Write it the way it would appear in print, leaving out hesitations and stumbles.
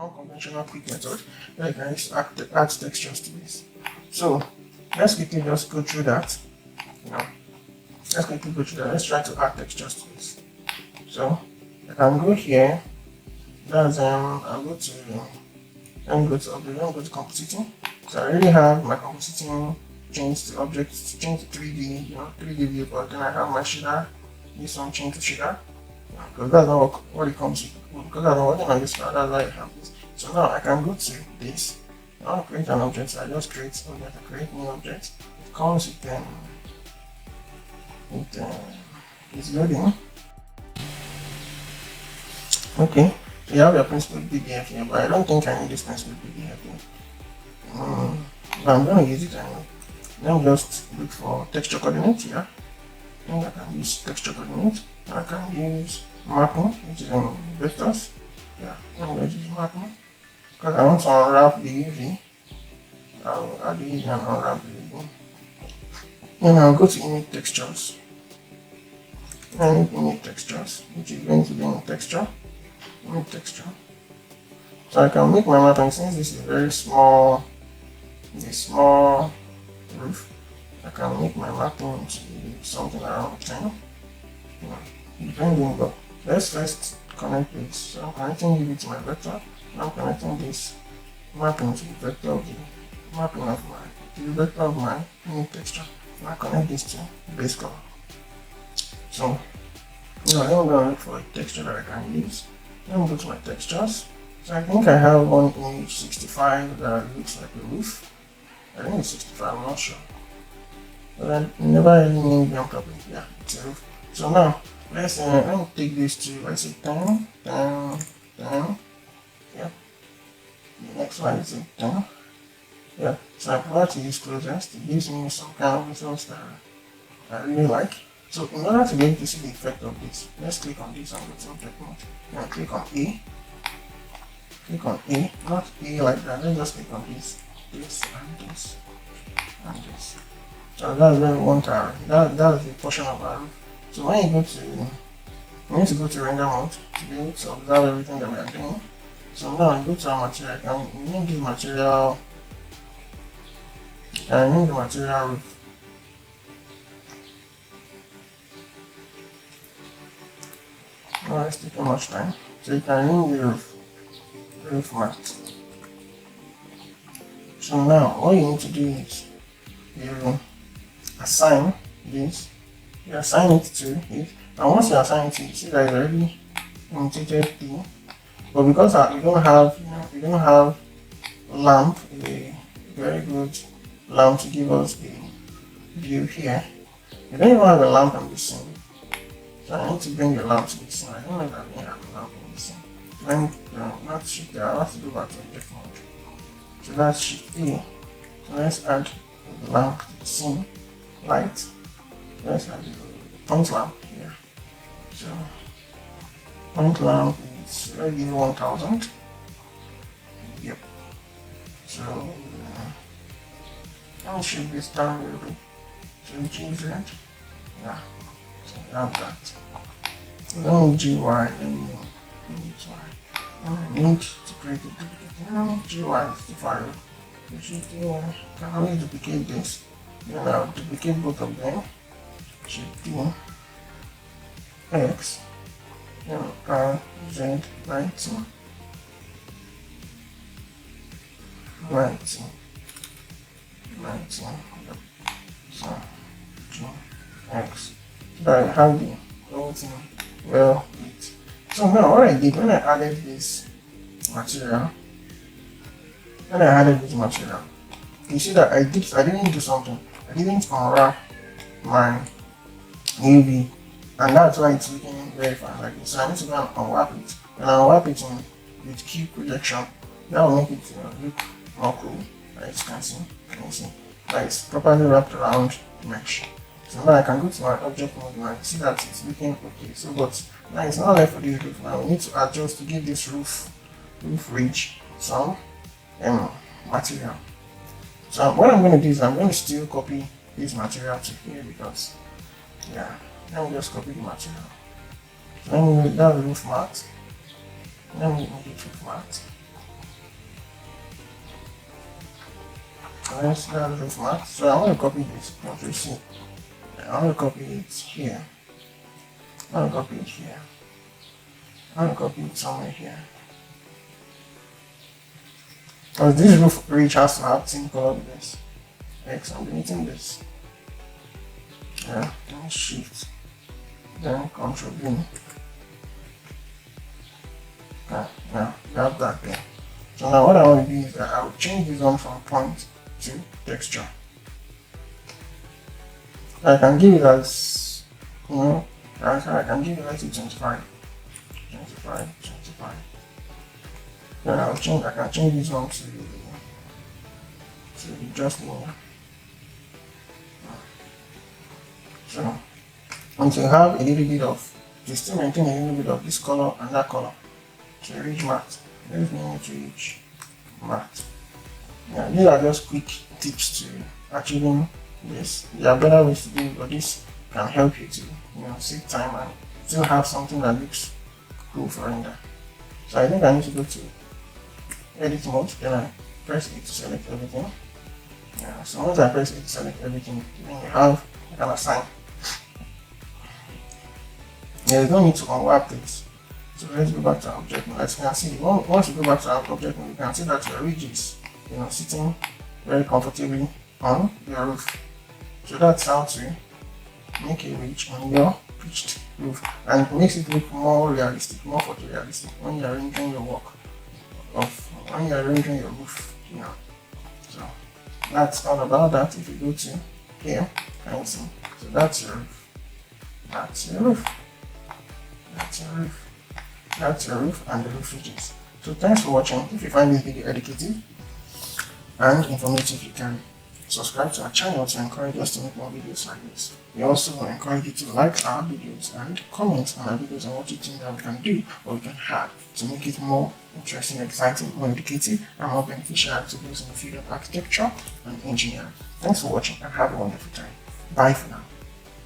unconventional quick method where you can just add textures to this. So let's quickly just go through that. Let's quickly go through that. Let's try to add textures to this. So I can go here. That's I'll go to compositing. So I already have my compositing change to objects, change to 3D, 3D view, but then I have my shader. This one change to shader. Because that's not what it comes with. Because I'm working on this file, that's why I have this. So now I can go to this. I want to create an object, so I just create object, create new object. It comes with it's loading. Okay, so you have your principal PDF here, but I don't think I need this principal PDF here. But I'm going to use it anyway. Then just look for texture coordinates here. Then I can use texture coordinates. I can use mapping, which is in vectors. Yeah, I'm going to use mapping because I want to unwrap the UV. I'll add the UV and unwrap the UV. Then I'll go to image textures. And image textures, which is going to be in texture. Image texture. So I can make my mapping since this is a very small roof. I can make my mapping to something around 10. Depending, but let's first connect this. So I'm connecting UV to my vector. I'm connecting this mapping to the vector of the mapping of my image texture. And I connect this to base color. So now I'm going to look for a texture that I can use. Let me go to my textures. So I think I have one image 65 that looks like a roof. I think it's 65, I'm not sure. But I never really named them properly. Yeah, it's a roof. So now let me take this to, let's say 10. Yeah. The next one is 10. Yeah. So I prefer to use closest. It gives me some kind of results that I really like. So in order to be able to see the effect of this, let's click on this and go to object mode. Now click on A. Click on A, not A like that. Let's just click on this and this and this. So that's where we want our that's the portion of our roof. So when you need to go to render mode to be able to observe everything that we are doing. So now I go to our material. I can name this material. I name the material roof. Now it's taking much time. So you can name the roof mat. So now all you need to do is you assign this. You assign it to it, and once you assign it to it, you see that it's already imitated thing. But because you don't have lamp, a very good lamp to give us the view here. You don't even have a lamp on the scene. So I need to bring the lamp to the scene. I don't know that we have a lamp on the scene. Then not shift there, I have to go back to object mode. So that's shift A. So let's add the lamp to the scene. Light. Let's add the point lamp here. So point lamp is already 1000. Yep. So I'll shift this down a little bit. So change that. Yeah. So we have that. Then GY and I need to create a duplicate. GY is the file. Which is can only duplicate this. Then I'll duplicate both of them. Shift D X R Z 19 so G X. So I have the whole thing well lit. So now what I did when I added this material, you see that I didn't do something. I didn't unwrap my UV, and that's why it's looking very fine like this. So I need to go and unwrap it, and I'll unwrap it with key projection. That will make it look more cool. As you can see, that it's properly wrapped around the mesh. So now I can go to my object mode and see that it's looking okay. So but now it's not left for this roof. Now we need to adjust to give this roof ridge some material. So what I'm going to do is I'm going to still copy this material to here because yeah, let me just copy the material. So let me make that roof mat. Let me make it roof mat. Let's grab roof mat. So I want to copy this. Don't you see? I want to copy it here. I want to copy it here. I want to copy it somewhere here. Because this roof ridge has to have same color with this. X, I'm deleting this. Yeah, then shift. Then control V. Yeah, now we have that there. So now what I want to do is that I will change this one from point to texture. I can give it as, you know, I can give it like 25. Then I can change this one to just linear. So until you have a little bit of, you still maintain a little bit of this color and that color. So ridge matte. Let's name it ridge matte. Yeah, these are just quick tips to achieving this. There are better ways to do it, but this can help you to, you know, save time and still have something that looks cool for render. So I think I need to go to edit mode, then I press A to select everything. Yeah, so once I press A to select everything, then you have like an assign. Yeah, you don't need to unwarp this. So let's go back to our object mode. As you can see, once you go back to our object mode, you can see that your ridge is, you know, sitting very comfortably on your roof. So that's how to make a ridge on your pitched roof, and it makes it look more realistic, more photorealistic when you're rendering your work when you're rendering your roof, you know. So that's all about that. If you go to here, you can see. So that's your roof. That's your roof. That's your roof. That's your roof and the roof ridges. So thanks for watching. If you find this video educative and informative, you can subscribe to our channel to encourage us to make more videos like this. We also encourage you to like our videos and comment on our videos on what you think that we can do or we can have to make it more interesting, exciting, more educative, and more beneficial to those in the field of architecture and engineering. Thanks for watching and have a wonderful time. Bye for now.